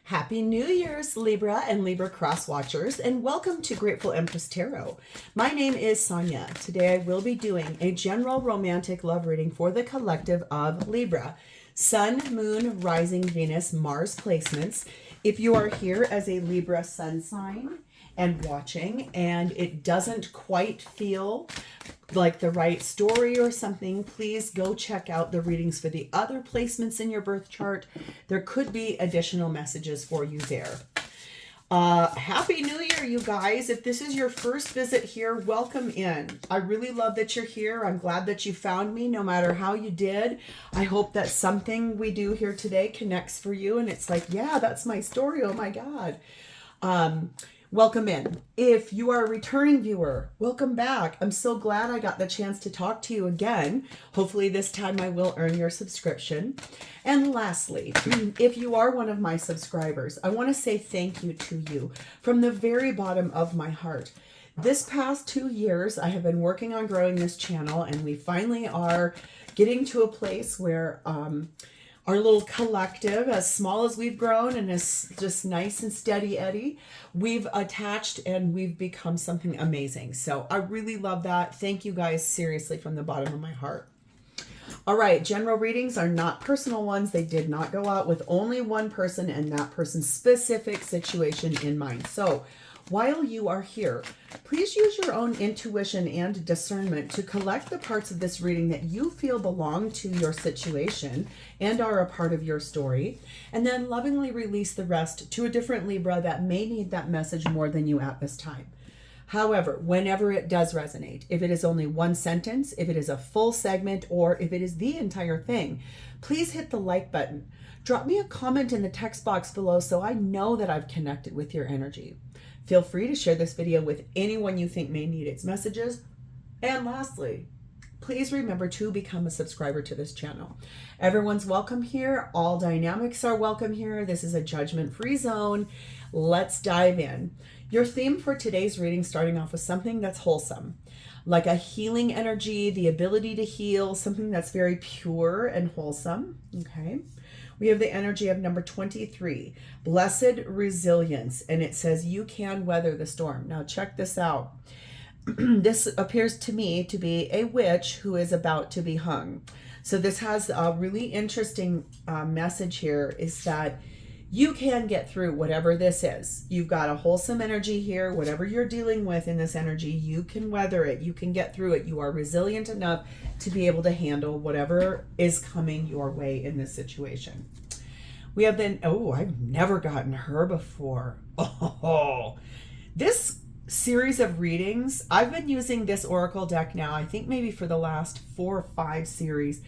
Happy New Year's, Libra and Libra cross watchers, and welcome to Grateful Empress Tarot. My name is Sonia. Today I will be doing a general romantic love reading for the collective of Libra. Sun, Moon, Rising, Venus, Mars placements. If you are here as a Libra sun sign and watching and it doesn't quite feel like the right story or something, please go check out the readings for the other placements in your birth chart. There could be additional messages for you there. Happy New Year, you guys. If this is your first visit here, welcome in. I really love that you're here. I'm glad that you found me no matter how you did. I hope that something we do here today connects for you and it's like, yeah, that's my story. Oh my God. Welcome in. If you are a returning viewer, welcome back. I'm so glad I got the chance to talk to you again. Hopefully this time I will earn your subscription. And lastly, if you are one of my subscribers, I want to say thank you to you from the very bottom of my heart. This past 2 years, I have been working on growing this channel, and we finally are getting to a place where our little collective, as small as we've grown and as just nice and steady Eddie, we've attached and we've become something amazing. So I really love that. Thank you guys, seriously, from the bottom of my heart. All right, general readings are not personal ones. They did not go out with only one person and that person's specific situation in mind. So while you are here, please use your own intuition and discernment to collect the parts of this reading that you feel belong to your situation and are a part of your story, and then lovingly release the rest to a different Libra that may need that message more than you at this time. However, whenever it does resonate, if it is only one sentence, if it is a full segment, or if it is the entire thing, please hit the like button. Drop me a comment in the text box below so I know that I've connected with your energy. Feel free to share this video with anyone you think may need its messages. And lastly, please remember to become a subscriber to this channel. Everyone's welcome here. All dynamics are welcome here. This is a judgment-free zone. Let's dive in. Your theme for today's reading, starting off with something that's wholesome, like a healing energy, the ability to heal, something that's very pure and wholesome. Okay. We have the energy of number 23, blessed resilience. And it says, you can weather the storm. Now check this out. This appears to me to be a witch who is about to be hung. So this has a really interesting message here, is that you can get through whatever this is. You've got a wholesome energy here. Whatever you're dealing with in this energy, you can weather it. You can get through it. You are resilient enough to be able to handle whatever is coming your way in this situation. We have been, oh, I've never gotten her before. Oh, this series of readings, I've been using this Oracle deck now, I think maybe for the last 4 or 5 series.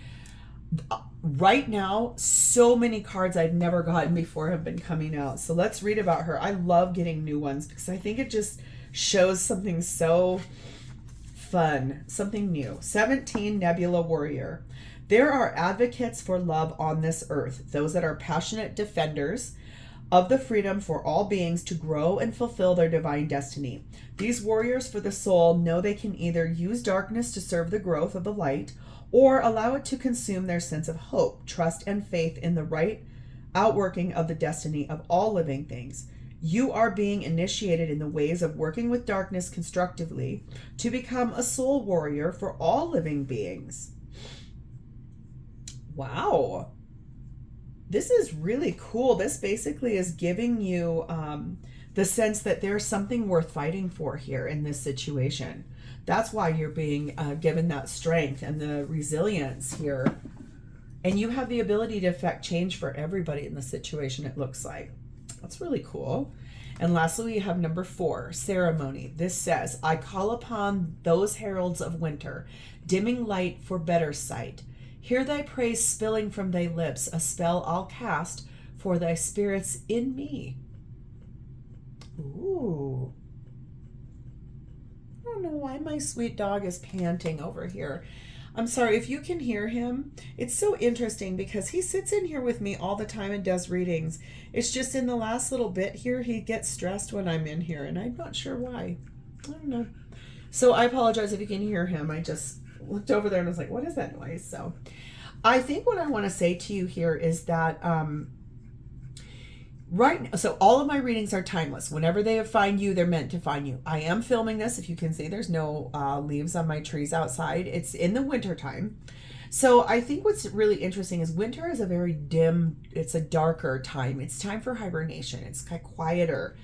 Right now, so many cards I've never gotten before have been coming out. So let's read about her. I love getting new ones because I think it just shows something so fun, something new. 17, Nebula Warrior. There are advocates for love on this earth, those that are passionate defenders of the freedom for all beings to grow and fulfill their divine destiny. These warriors for the soul know they can either use darkness to serve the growth of the light, or allow it to consume their sense of hope, trust, and faith in the right outworking of the destiny of all living things. You are being initiated in the ways of working with darkness constructively to become a soul warrior for all living beings. Wow. This is really cool. This basically is giving you the sense that there's something worth fighting for here in this situation. That's why you're being given that strength and the resilience here. And you have the ability to affect change for everybody in the situation, it looks like. That's really cool. And lastly, we have number 4, ceremony. This says, I call upon those heralds of winter, dimming light for better sight. Hear thy praise spilling from thy lips, a spell I'll cast for thy spirits in me. Ooh. I don't know why my sweet dog is panting over here. I'm sorry if you can hear him. It's so interesting because he sits in here with me all the time and does readings. It's just in the last little bit here, he gets stressed when I'm in here, and I'm not sure why. I don't know. So I apologize if you can hear him. I just looked over there and was like, what is that noise? So I think what I want to say to you here is that Right. So all of my readings are timeless. Whenever they find you, they're meant to find you. I am filming this. If you can see, there's no leaves on my trees outside. It's in the winter time. So I think what's really interesting is winter is a very dim, it's a darker time. It's time for hibernation. It's kind of quieter.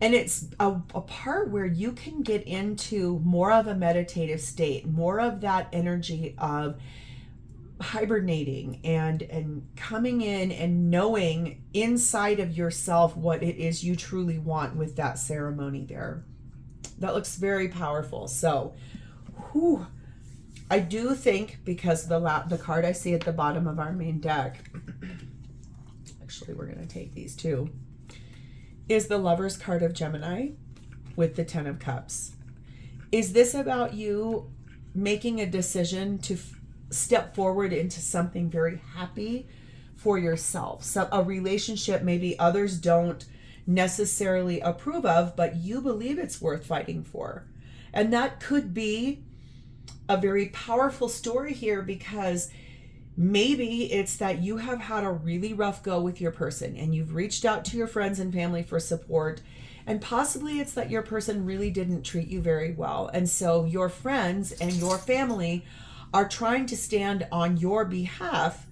And it's a part where you can get into more of a meditative state, more of that energy of hibernating and coming in and knowing inside of yourself what it is you truly want with that ceremony there. That looks very powerful. So, whew, I do think, because the card I see at the bottom of our main deck, actually we're going to take these two, is the Lover's card of Gemini with the Ten of Cups. Is this about you making a decision to step forward into something very happy for yourself? So a relationship maybe others don't necessarily approve of, but you believe it's worth fighting for. And that could be a very powerful story here, because maybe it's that you have had a really rough go with your person and you've reached out to your friends and family for support, and possibly it's that your person really didn't treat you very well, and so your friends and your family are trying to stand on your behalf,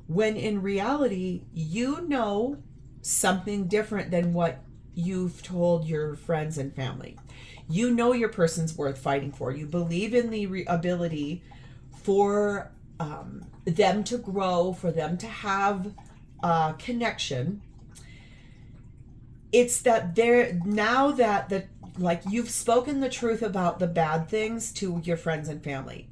when in reality you know something different than what you've told your friends and family. You know your person's worth fighting for. You believe in the ability for them to grow, for them to have a connection. It's that they're now that like you've spoken the truth about the bad things to your friends and family.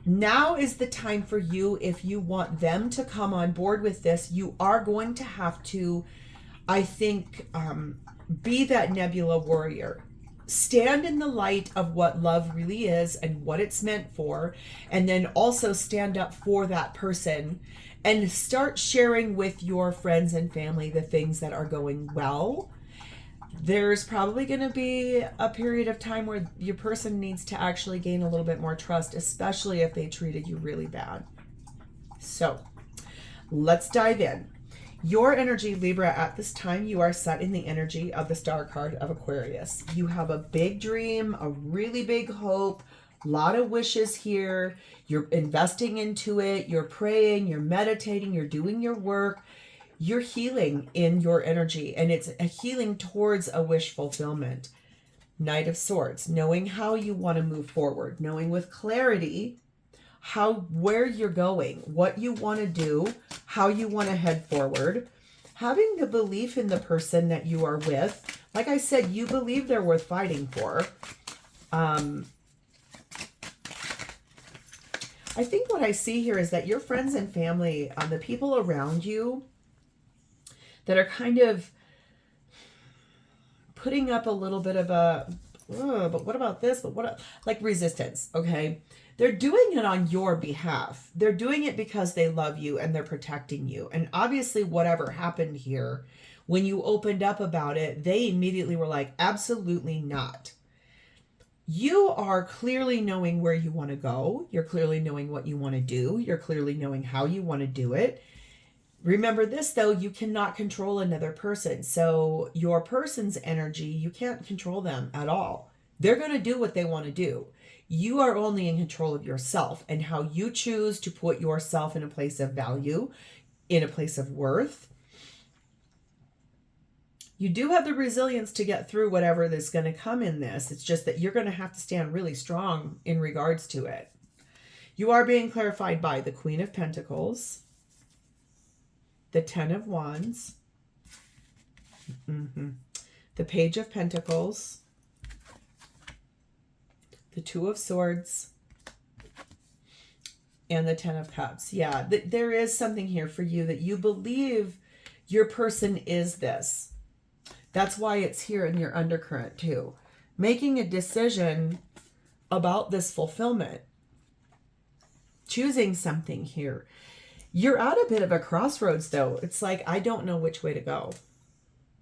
Now is the time for you, if you want them to come on board with this, you are going to have to, I think, be that nebula warrior. Stand in the light of what love really is and what it's meant for, and then also stand up for that person and start sharing with your friends and family the things that are going well. There's probably going to be a period of time where your person needs to actually gain a little bit more trust, especially if they treated you really bad. So let's dive in. Your energy, Libra, at this time, you are set in the energy of the Star card of Aquarius. You have a big dream, a really big hope, a lot of wishes here. You're investing into it. You're praying, you're meditating, you're doing your work. You're healing in your energy, and it's a healing towards a wish fulfillment. Knight of Swords, knowing how you want to move forward, knowing with clarity where you're going, what you want to do, how you want to head forward, having the belief in the person that you are with. Like I said, you believe they're worth fighting for. I think what I see here is that your friends and family, the people around you that are kind of putting up a little bit of a, but what about this? But what, like resistance, okay? They're doing it on your behalf. They're doing it because they love you and they're protecting you. And obviously whatever happened here, when you opened up about it, they immediately were like, absolutely not. You are clearly knowing where you want to go. You're clearly knowing what you want to do. You're clearly knowing how you want to do it. Remember this, though, you cannot control another person. So your person's energy, you can't control them at all. They're going to do what they want to do. You are only in control of yourself and how you choose to put yourself in a place of value, in a place of worth. You do have the resilience to get through whatever is going to come in this. It's just that you're going to have to stand really strong in regards to it. You are being clarified by the Queen of Pentacles, the Ten of Wands, the Page of Pentacles, the Two of Swords, and the Ten of Cups. Yeah, there is something here for you that you believe your person is this. That's why it's here in your undercurrent too. Making a decision about this fulfillment. Choosing something here. You're at a bit of a crossroads though. It's like, I don't know which way to go.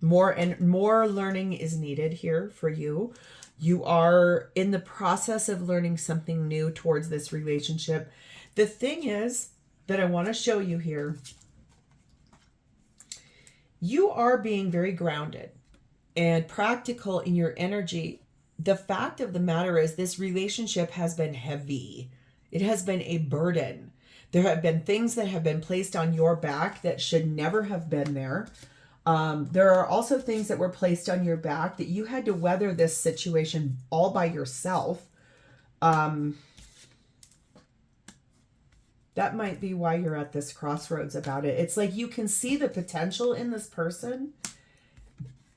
More learning is needed here for you. You are in the process of learning something new towards this relationship. The thing is that I want to show you here, you are being very grounded and practical in your energy. The fact of the matter is this relationship has been heavy. It has been a burden. There have been things that have been placed on your back that should never have been there. There are also things that were placed on your back that you had to weather this situation all by yourself. That might be why you're at this crossroads about it. It's like you can see the potential in this person,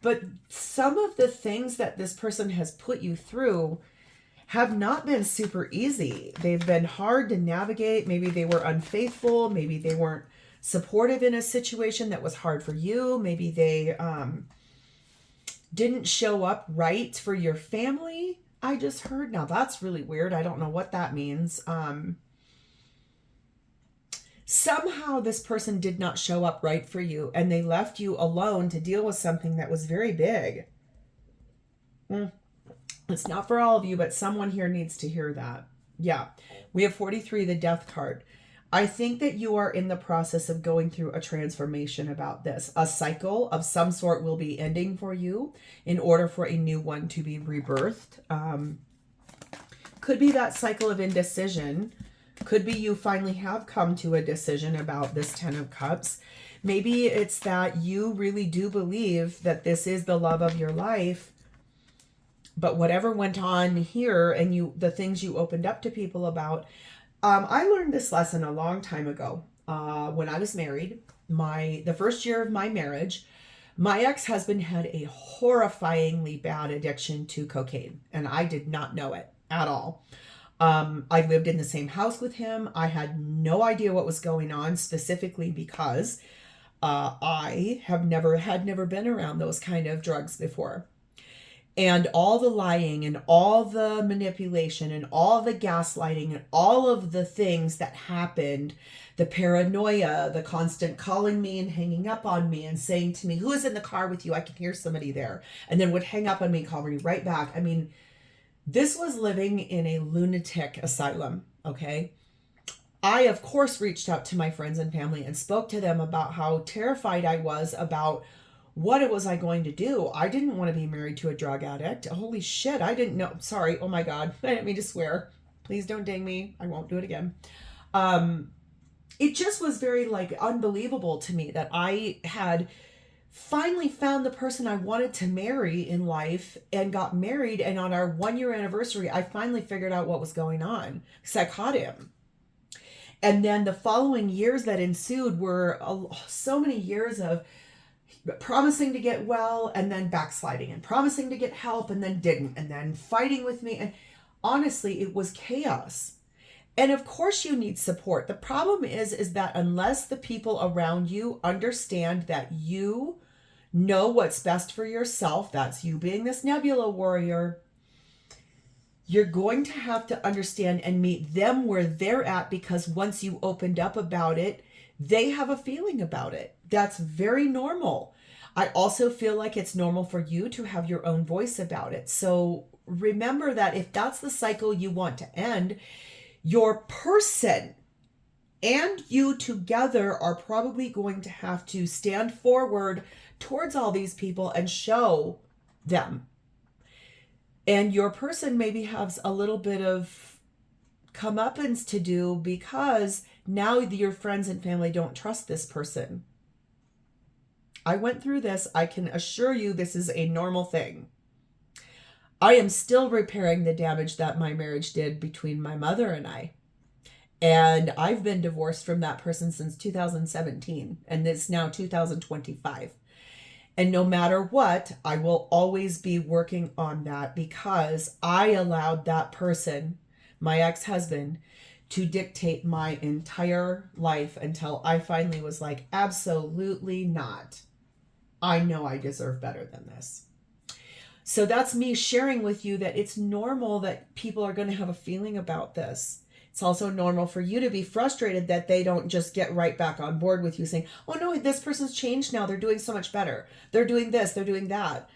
but some of the things that this person has put you through have not been super easy. They've been hard to navigate. Maybe they were unfaithful. Maybe they weren't supportive in a situation that was hard for you. Maybe they didn't show up right for your family. I just heard. Now that's really weird. I don't know what that means. Somehow this person did not show up right for you and they left you alone to deal with something that was very big. It's not for all of you, but someone here needs to hear that. Yeah. We have 43, the Death card. I think that you are in the process of going through a transformation about this. A cycle of some sort will be ending for you in order for a new one to be rebirthed. Could be that cycle of indecision. Could be you finally have come to a decision about this 10 of Cups. Maybe it's that you really do believe that this is the love of your life. But whatever went on here and the things you opened up to people about, I learned this lesson a long time ago when I was married. The first year of my marriage, my ex-husband had a horrifyingly bad addiction to cocaine, and I did not know it at all. I lived in the same house with him. I had no idea what was going on, specifically because I had never been around those kind of drugs before. And all the lying and all the manipulation and all the gaslighting and all of the things that happened, the paranoia, the constant calling me and hanging up on me and saying to me, who is in the car with you? I can hear somebody there. And then would hang up on me, call me right back. I mean, this was living in a lunatic asylum, okay? I, of course, reached out to my friends and family and spoke to them about how terrified I was about what it was I going to do. I didn't want to be married to a drug addict. Holy shit, I didn't know. Sorry, oh my God, I didn't mean to swear. Please don't ding me. I won't do it again. It just was very unbelievable to me that I had finally found the person I wanted to marry in life and got married. And on our 1-year anniversary, I finally figured out what was going on because I caught him. And then the following years that ensued were so many years of promising to get well and then backsliding and promising to get help and then didn't, and then fighting with me. And honestly, it was chaos. And of course you need support. The problem is that unless the people around you understand that you know what's best for yourself, that's you being this nebula warrior, you're going to have to understand and meet them where they're at, because once you opened up about it, they have a feeling about it. That's very normal. I also feel like it's normal for you to have your own voice about it. So remember that if that's the cycle you want to end, your person and you together are probably going to have to stand forward towards all these people and show them. And your person maybe has a little bit of comeuppance to do because now your friends and family don't trust this person. I went through this. I can assure you this is a normal thing. I am still repairing the damage that my marriage did between my mother and I. And I've been divorced from that person since 2017, and it's now 2025. And no matter what, I will always be working on that because I allowed that person, my ex-husband, to dictate my entire life until I finally was like, absolutely not. I know I deserve better than this. So that's me sharing with you that it's normal that people are going to have a feeling about this. It's also normal for you to be frustrated that they don't just get right back on board with you saying, oh no, this person's changed now. They're doing so much better. They're doing this, they're doing that.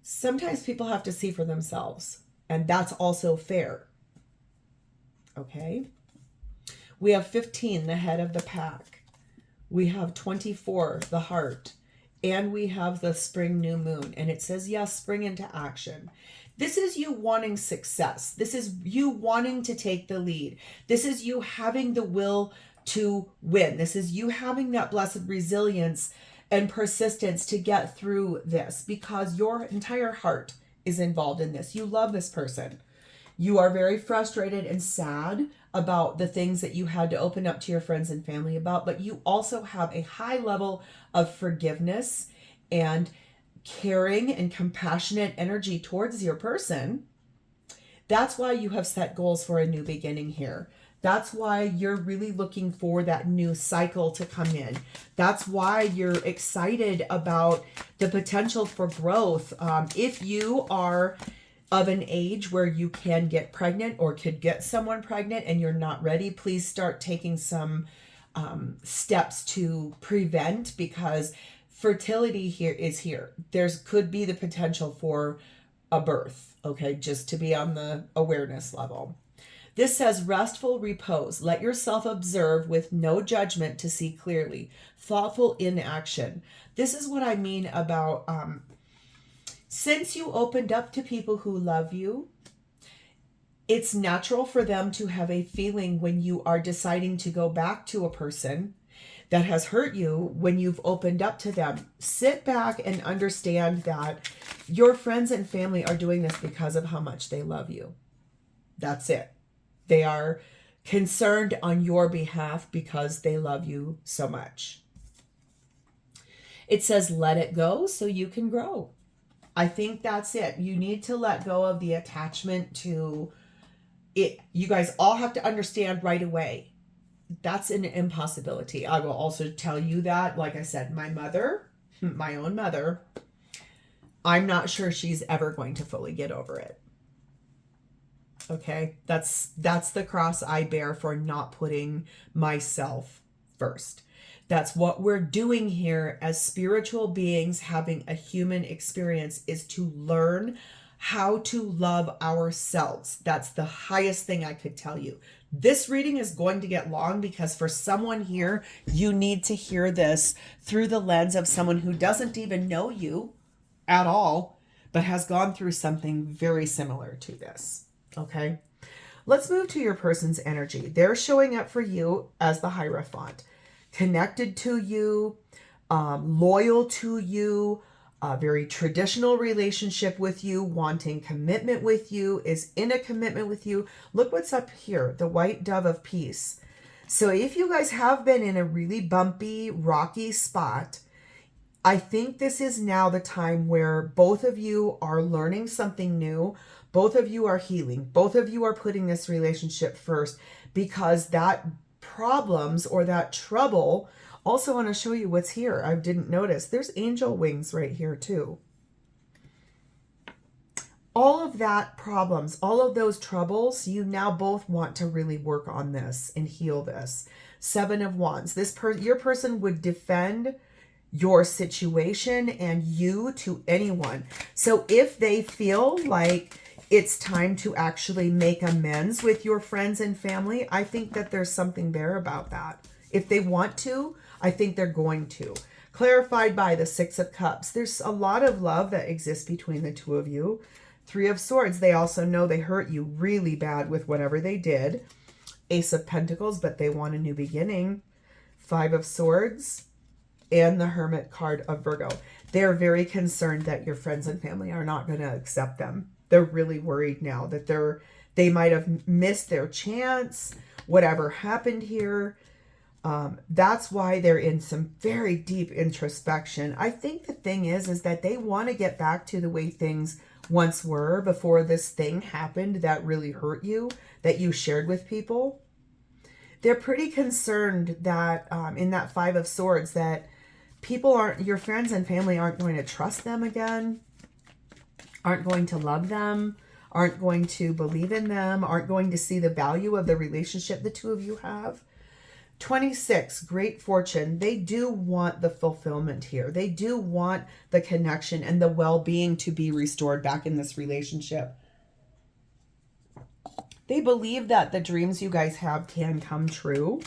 Sometimes people have to see for themselves, and that's also fair. Okay. We have 15, the head of the pack. We have 24, the heart. and we have the spring new moon. And it says, yes, spring into action. This is you wanting success. This is you wanting to take the lead. This is you having the will to win. This is you having that blessed resilience and persistence to get through this, because your entire heart is involved in this. You love this person. You are very frustrated and sad about the things that you had to open up to your friends and family about, but you also have a high level of forgiveness and caring and compassionate energy towards your person. That's why you have set goals for a new beginning here. That's why you're really looking for that new cycle to come in. That's why you're excited about the potential for growth. If you are of an age where you can get pregnant or could get someone pregnant and you're not ready, please start taking some steps to prevent, because fertility here is here. There's could be the potential for a birth, okay, just to be on the awareness level. This says restful repose. Let yourself observe with no judgment to see clearly. Thoughtful inaction. This is what I mean about since you opened up to people who love you, it's natural for them to have a feeling when you are deciding to go back to a person that has hurt you, when you've opened up to them. Sit back and understand that your friends and family are doing this because of how much they love you. That's it. They are concerned on your behalf because they love you so much. It says, let it go so you can grow. I think that's it. You need to let go of the attachment to it. You guys all have to understand right away. That's an impossibility. I will also tell you that, like I said, my mother, my own mother, I'm not sure she's ever going to fully get over it. Okay, that's the cross I bear for not putting myself first. That's what we're doing here as spiritual beings having a human experience, is to learn how to love ourselves. That's the highest thing I could tell you. This reading is going to get long because for someone here, you need to hear this through the lens of someone who doesn't even know you at all, but has gone through something very similar to this. Okay, let's move to your person's energy. They're showing up for you as the Hierophant, connected to you, loyal to you, a very traditional relationship with you, wanting commitment with you, is in a commitment with you. Look what's up here, the white dove of peace. So if you guys have been in a really bumpy, rocky spot, I think this is now the time where both of you are learning something new. Both of you are healing. Both of you are putting this relationship first, because that problems or that trouble. Also want to show you what's here. I didn't notice. There's angel wings right here too. All of that problems, all of those troubles, you now both want to really work on this and heal this. Seven of Wands. Your person would defend your situation and you to anyone. So if they feel like it's time to actually make amends with your friends and family, I think that there's something there about that. If they want to, I think they're going to. Clarified by the Six of Cups. There's a lot of love that exists between the two of you. Three of Swords. They also know they hurt you really bad with whatever they did. Ace of Pentacles, but they want a new beginning. Five of Swords. And the Hermit card of Virgo. They're very concerned that your friends and family are not going to accept them. They're really worried now that they might have missed their chance, whatever happened here. That's why they're in some very deep introspection. I think the thing is that they want to get back to the way things once were before this thing happened that really hurt you, that you shared with people. They're pretty concerned that in that Five of Swords, that your friends and family aren't going to trust them again, aren't going to love them, aren't going to believe in them, aren't going to see the value of the relationship the two of you have. 26, Great Fortune. They do want the fulfillment here. They do want the connection and the well-being to be restored back in this relationship. They believe that the dreams you guys have can come true.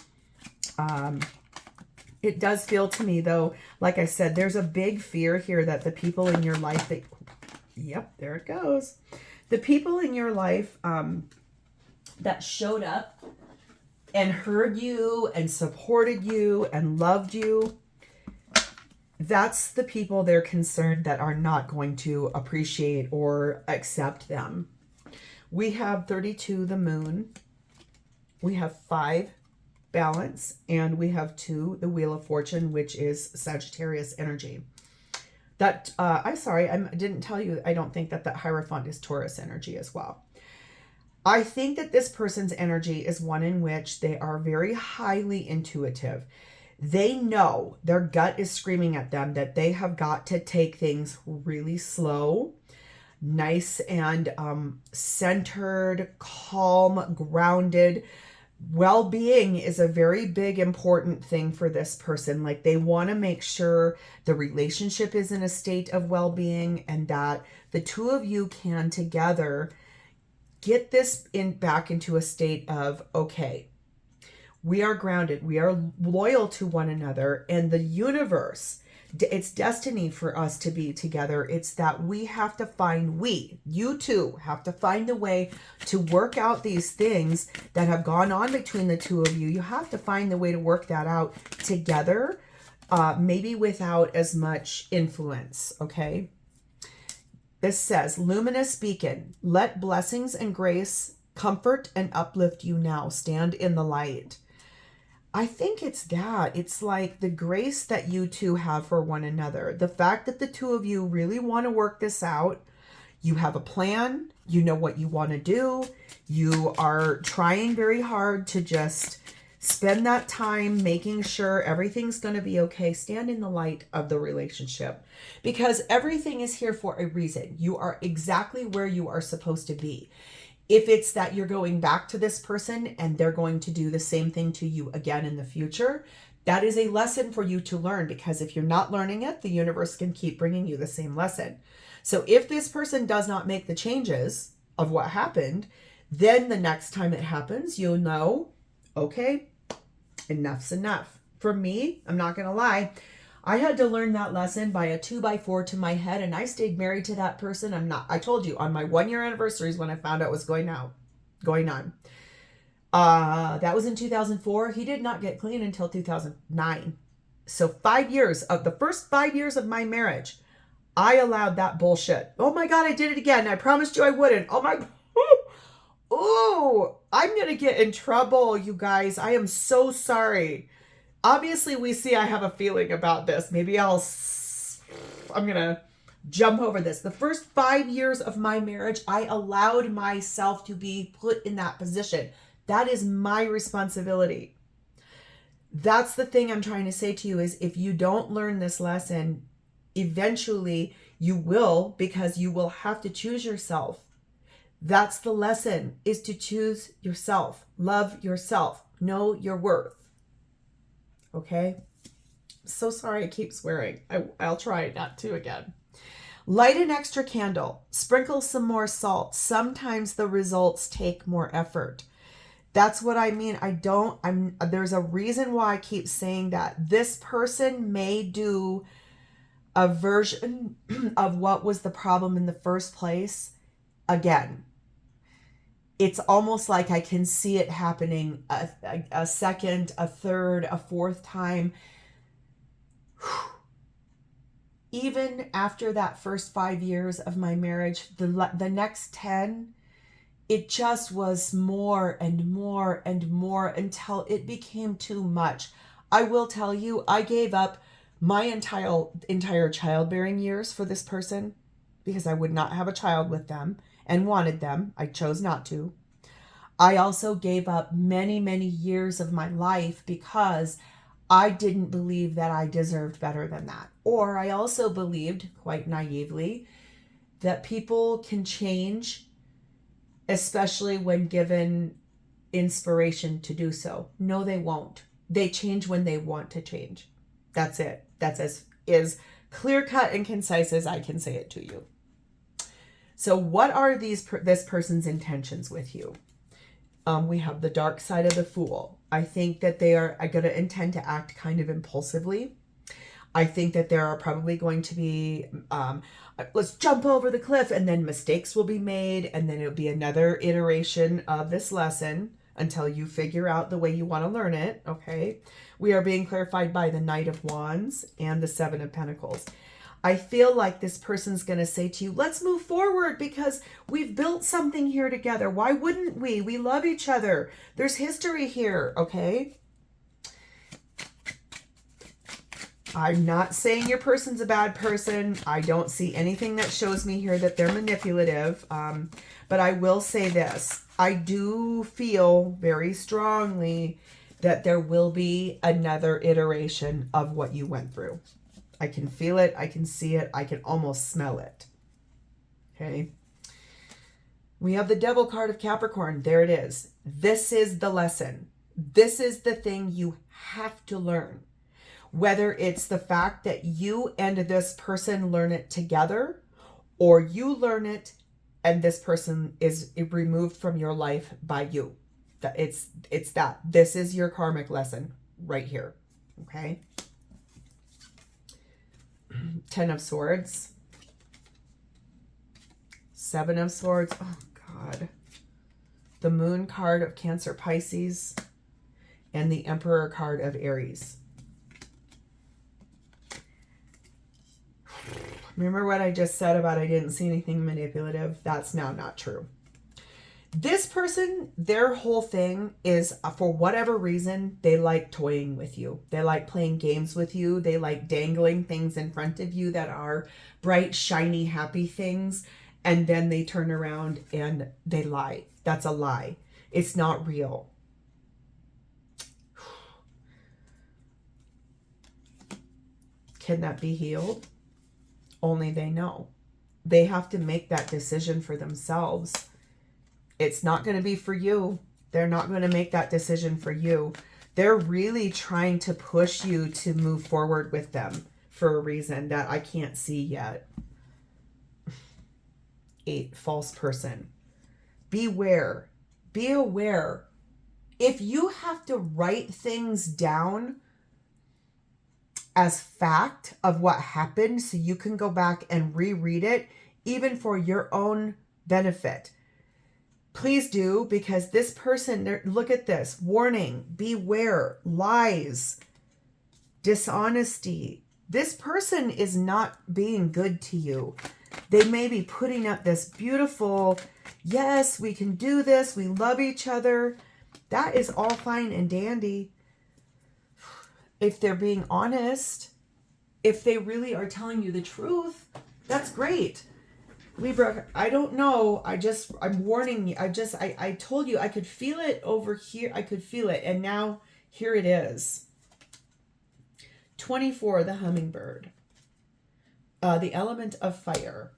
It does feel to me, though, like I said, there's a big fear here that the people in your life that, yep, there it goes. The people in your life that showed up and heard you and supported you and loved you, that's the people they're concerned that are not going to appreciate or accept them. We have 32, the moon. We have 5, balance, and we have 2, the wheel of fortune, which is Sagittarius energy. That I'm sorry, I didn't tell you, I don't think that Hierophant is Taurus energy as well. I think that this person's energy is one in which they are very highly intuitive. They know, their gut is screaming at them that they have got to take things really slow, nice and centered, calm, grounded. Well-being is a very big, important thing for this person. Like, they want to make sure the relationship is in a state of well-being and that the two of you can together get this back into a state of, okay, we are grounded, we are loyal to one another, and the universe, it's destiny for us to be together. It's that we have to find, you two have to find a way to work out these things that have gone on between the two of you. You have to find the way to work that out together, maybe without as much influence, okay? This says, luminous beacon, let blessings and grace comfort and uplift you now. Stand in the light. I think it's that. It's like the grace that you two have for one another. The fact that the two of you really want to work this out. You have a plan. You know what you want to do. You are trying very hard to just spend that time making sure everything's going to be okay. Stand in the light of the relationship because everything is here for a reason. You are exactly where you are supposed to be. If it's that you're going back to this person and they're going to do the same thing to you again in the future, that is a lesson for you to learn, because if you're not learning it, the universe can keep bringing you the same lesson. So if this person does not make the changes of what happened, then the next time it happens, you'll know, okay, enough's enough. For me, I'm not going to lie, I had to learn that lesson by a 2x4 to my head, and I stayed married to that person. I told you, on my 1-year anniversary is when I found out what was going on. That was in 2004. He did not get clean until 2009. So 5 years of the first 5 years of my marriage, I allowed that bullshit. Oh my God, I did it again. I promised you I wouldn't. Oh my, oh, I'm going to get in trouble, you guys. I am so sorry. Obviously, we see I have a feeling about this. Maybe I'm going to jump over this. The first 5 years of my marriage, I allowed myself to be put in that position. That is my responsibility. That's the thing I'm trying to say to you is if you don't learn this lesson, eventually you will, because you will have to choose yourself. That's the lesson, is to choose yourself. Love yourself. Know your worth. Okay? So sorry I keep swearing. I'll try not to again. Light an extra candle. Sprinkle some more salt. Sometimes the results take more effort. That's what I mean. There's a reason why I keep saying that. This person may do a version of what was the problem in the first place again. It's almost like I can see it happening a second, a third, a fourth time. Even after that first 5 years of my marriage, the next 10, it just was more and more and more until it became too much. I will tell you, I gave up my entire childbearing years for this person because I would not have a child with them and wanted them. I chose not to. I also gave up many, many years of my life because I didn't believe that I deserved better than that. Or I also believed, quite naively, that people can change, especially when given inspiration to do so. No, they won't. They change when they want to change. That's it. That's as clear-cut and concise as I can say it to you. So what are this person's intentions with you? We have the dark side of the Fool. I think that they are going to intend to act kind of impulsively. I think that there are probably going to be, let's jump over the cliff, and then mistakes will be made, and then it'll be another iteration of this lesson until you figure out the way you want to learn it, okay? We are being clarified by the Knight of Wands and the Seven of Pentacles. I feel like this person's going to say to you, let's move forward because we've built something here together. Why wouldn't we? We love each other. There's history here, okay? I'm not saying your person's a bad person. I don't see anything that shows me here that they're manipulative. But I will say this. I do feel very strongly that there will be another iteration of what you went through. I can feel it. I can see it. I can almost smell it. Okay. We have the Devil card of Capricorn. There it is. This is the lesson. This is the thing you have to learn. Whether it's the fact that you and this person learn it together, or you learn it and this person is removed from your life by you. It's that. This is your karmic lesson right here. Okay. 10 of Swords. 7 of Swords. Oh, God. The Moon card of Cancer, Pisces. And the Emperor card of Aries. Remember what I just said about I didn't see anything manipulative? That's now not true. This person, their whole thing is, for whatever reason, they like toying with you. They like playing games with you. They like dangling things in front of you that are bright, shiny, happy things. And then they turn around and they lie. That's a lie. It's not real. Can that be healed? Only they know. They have to make that decision for themselves. It's not going to be for you. They're not going to make that decision for you. They're really trying to push you to move forward with them for a reason that I can't see yet. 8, false person. Beware. Be aware. If you have to write things down as fact of what happened so you can go back and reread it, even for your own benefit, please do, because this person, look at this. Warning, beware, lies, dishonesty. This person is not being good to you. They may be putting up this beautiful, yes, we can do this, we love each other. That is all fine and dandy. If they're being honest, if they really are telling you the truth, that's great. Libra, I don't know. I'm warning you. I told you I could feel it over here. I could feel it. And now here it is. 24, the hummingbird. The element of fire.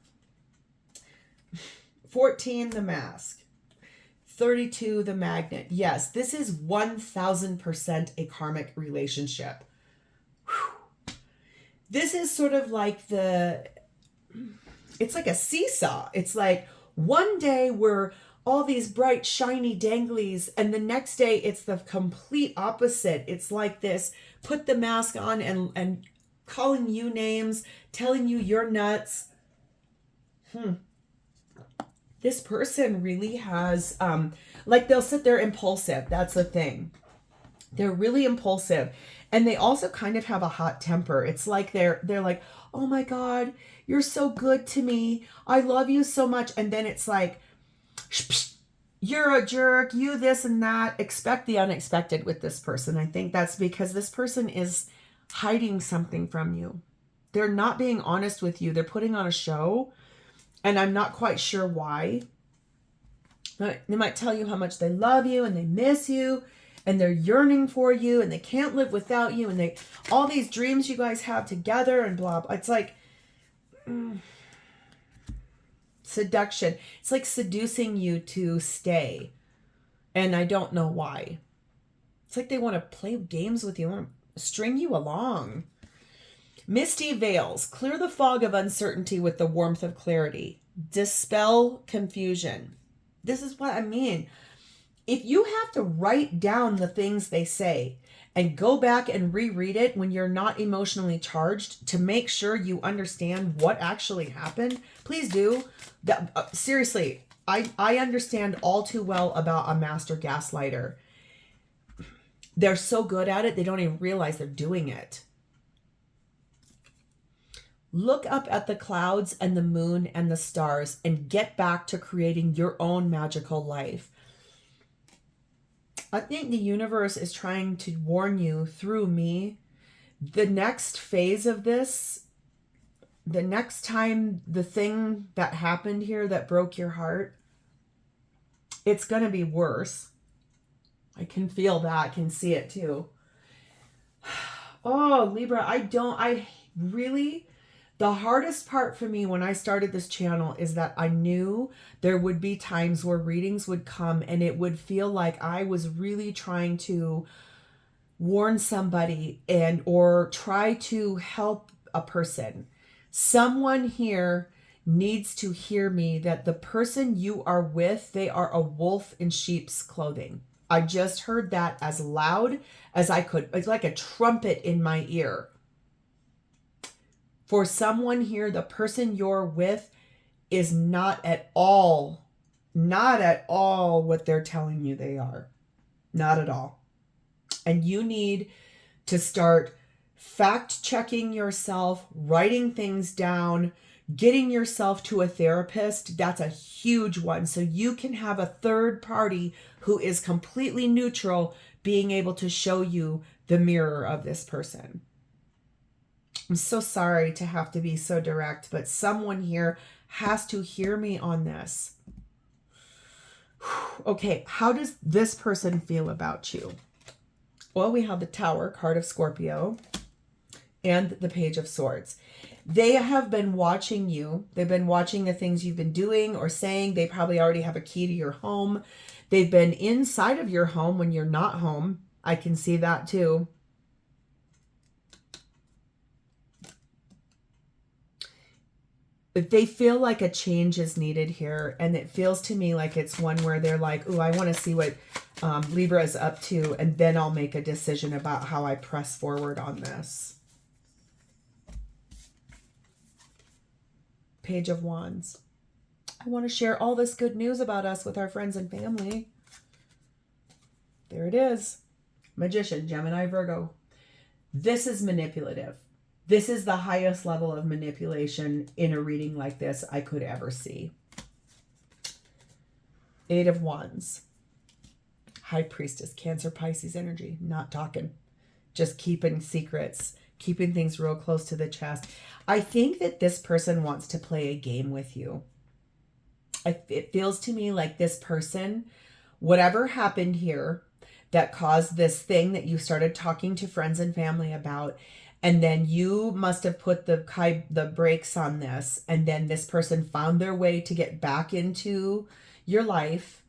14, the mask. 32, the magnet. Yes, this is 1000% a karmic relationship. Whew. This is sort of like it's like a seesaw. It's like one day we're all these bright, shiny danglies, and the next day it's the complete opposite. It's like this, put the mask on and calling you names, telling you you're nuts. This person really has, like they'll sit there impulsive. That's the thing. They're really impulsive. And they also kind of have a hot temper. It's like they're like, oh my God, you're so good to me. I love you so much. And then it's like, you're a jerk, you this and that. Expect the unexpected with this person. I think that's because this person is hiding something from you. They're not being honest with you. They're putting on a show. And I'm not quite sure why. But they might tell you how much they love you and they miss you. And they're yearning for you and they can't live without you. And all these dreams you guys have together and blah, blah. It's like seduction. It's like seducing you to stay. And I don't know why. It's like they want to play games with you. Want to string you along. Misty veils. Clear the fog of uncertainty with the warmth of clarity. Dispel confusion. This is what I mean. if you have to write down the things they say and go back and reread it when you're not emotionally charged to make sure you understand what actually happened, please do. That, seriously, I understand all too well about a master gaslighter. They're so good at it, they don't even realize they're doing it. Look up at the clouds and the moon and the stars and get back to creating your own magical life. I think the universe is trying to warn you through me. The next phase of this, the next time the thing that happened here that broke your heart, it's going to be worse. I can feel that. I can see it too. Oh, Libra, the hardest part for me when I started this channel is that I knew there would be times where readings would come and it would feel like I was really trying to warn somebody or try to help a person. Someone here needs to hear me that the person you are with, they are a wolf in sheep's clothing. I just heard that as loud as I could. It's like a trumpet in my ear. For someone here, the person you're with is not at all what they're telling you they are. Not at all. And you need to start fact-checking yourself, writing things down, getting yourself to a therapist. That's a huge one. So you can have a third party who is completely neutral being able to show you the mirror of this person. I'm so sorry to have to be so direct, but someone here has to hear me on this. Okay, how does this person feel about you? Well, we have the Tower, card of Scorpio, and the Page of Swords. They have been watching you. They've been watching the things you've been doing or saying. They probably already have a key to your home. They've been inside of your home when you're not home. I can see that too. But they feel like a change is needed here. And it feels to me like it's one where they're like, oh, I want to see what Libra is up to. And then I'll make a decision about how I press forward on this. Page of Wands. I want to share all this good news about us with our friends and family. There it is. Magician, Gemini, Virgo. This is manipulative. This is the highest level of manipulation in a reading like this I could ever see. Eight of Wands. High Priestess, Cancer, Pisces energy. Not talking. Just keeping secrets. Keeping things real close to the chest. I think that this person wants to play a game with you. It feels to me like this person, whatever happened here that caused this thing that you started talking to friends and family about, and then you must have put the brakes on this, and then this person found their way to get back into your life.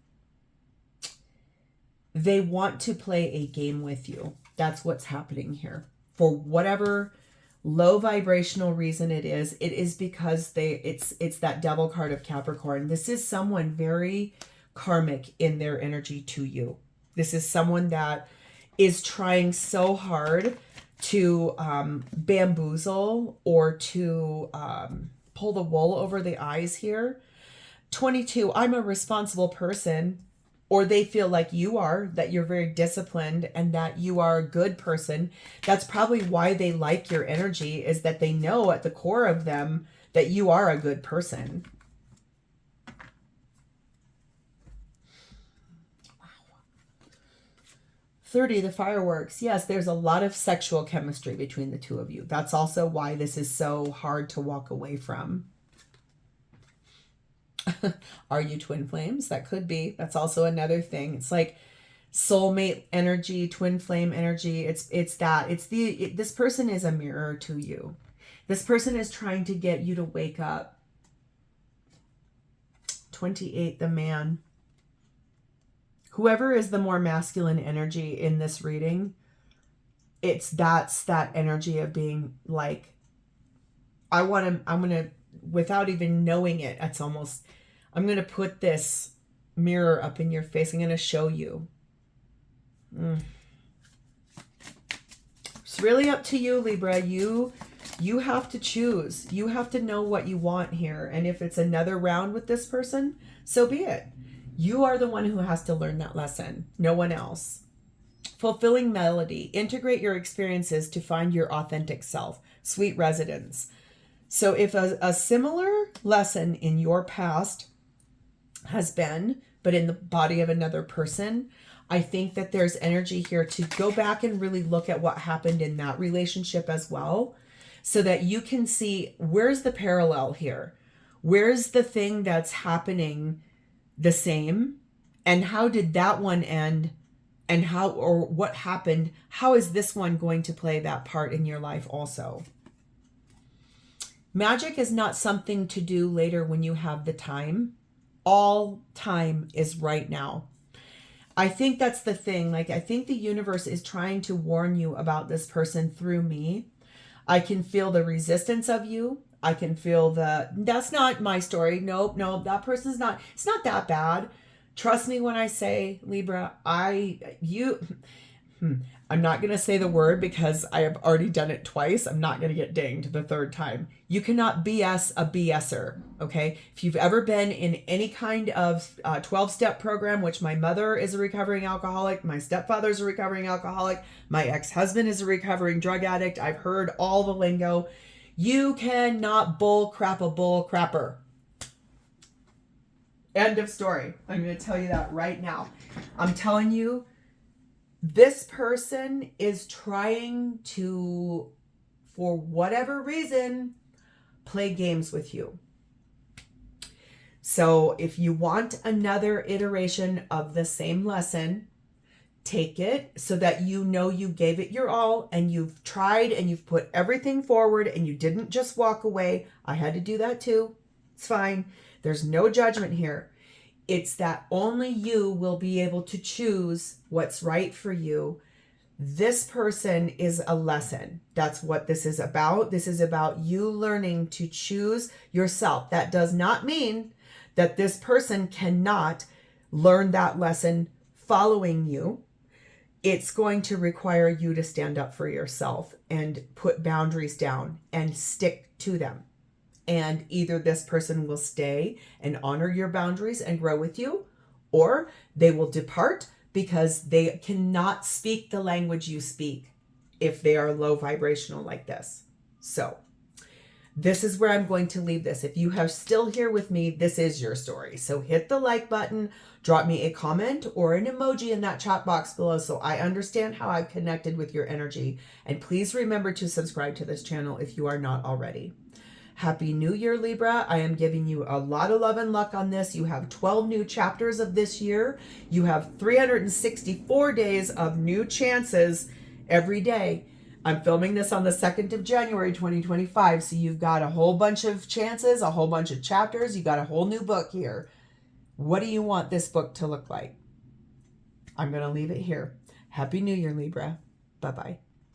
They want to play a game with you. That's what's happening here. For whatever low vibrational reason it is because it's that Devil card of Capricorn. This is someone very karmic in their energy to you. This is someone that is trying so hard to bamboozle or to pull the wool over the eyes here. 22, I'm a responsible person. Or they feel like you are, that you're very disciplined and that you are a good person. That's probably why they like your energy, is that they know at the core of them that you are a good person. Wow. 30, the fireworks. Yes, there's a lot of sexual chemistry between the two of you. That's also why this is so hard to walk away from. Are you twin flames? That could be. That's also another thing. It's like soulmate energy, twin flame energy. This person is a mirror to you. This person is trying to get you to wake up. 28, the man. Whoever is the more masculine energy in this reading, that's that energy of being like, I'm going to, without even knowing it, I'm going to put this mirror up in your face. I'm going to show you. It's really up to you, Libra. You have to choose. You have to know what you want here. And if it's another round with this person, so be it. You are the one who has to learn that lesson. No one else. Fulfilling melody. Integrate your experiences to find your authentic self. Sweet residence. So if a similar lesson in your past has been, but in the body of another person, I think that there's energy here to go back and really look at what happened in that relationship as well, so that you can see where's the parallel here. Where's the thing that's happening the same, and how did that one end, and how, or what happened? How is this one going to play that part in your life also? Magic is not something to do later when you have the time. All time is right now. I think that's the thing. Like, I think the universe is trying to warn you about this person through me. I can feel the resistance of you. I can feel that's not my story. Nope, that person's not, it's not that bad. Trust me when I say, Libra, I'm not going to say the word because I have already done it twice. I'm not going to get dinged the third time. You cannot BS a BSer, okay? If you've ever been in any kind of 12-step program, which my mother is a recovering alcoholic, my stepfather is a recovering alcoholic, my ex-husband is a recovering drug addict, I've heard all the lingo. You cannot bull crap a bull crapper. End of story. I'm going to tell you that right now. I'm telling you, this person is trying to, for whatever reason, play games with you. So if you want another iteration of the same lesson, take it so that you know you gave it your all and you've tried and you've put everything forward and you didn't just walk away. I had to do that too. It's fine. There's no judgment here. It's that only you will be able to choose what's right for you. This person is a lesson. That's what this is about. This is about you learning to choose yourself. That does not mean that this person cannot learn that lesson following you. It's going to require you to stand up for yourself and put boundaries down and stick to them. And either this person will stay and honor your boundaries and grow with you, or they will depart because they cannot speak the language you speak if they are low vibrational like this. So this is where I'm going to leave this. If you are still here with me, this is your story. So hit the like button, drop me a comment or an emoji in that chat box below so I understand how I've connected with your energy. And please remember to subscribe to this channel if you are not already. Happy New Year, Libra. I am giving you a lot of love and luck on this. You have 12 new chapters of this year. You have 364 days of new chances every day. I'm filming this on the 2nd of January, 2025. So you've got a whole bunch of chances, a whole bunch of chapters. You got a whole new book here. What do you want this book to look like? I'm going to leave it here. Happy New Year, Libra. Bye-bye.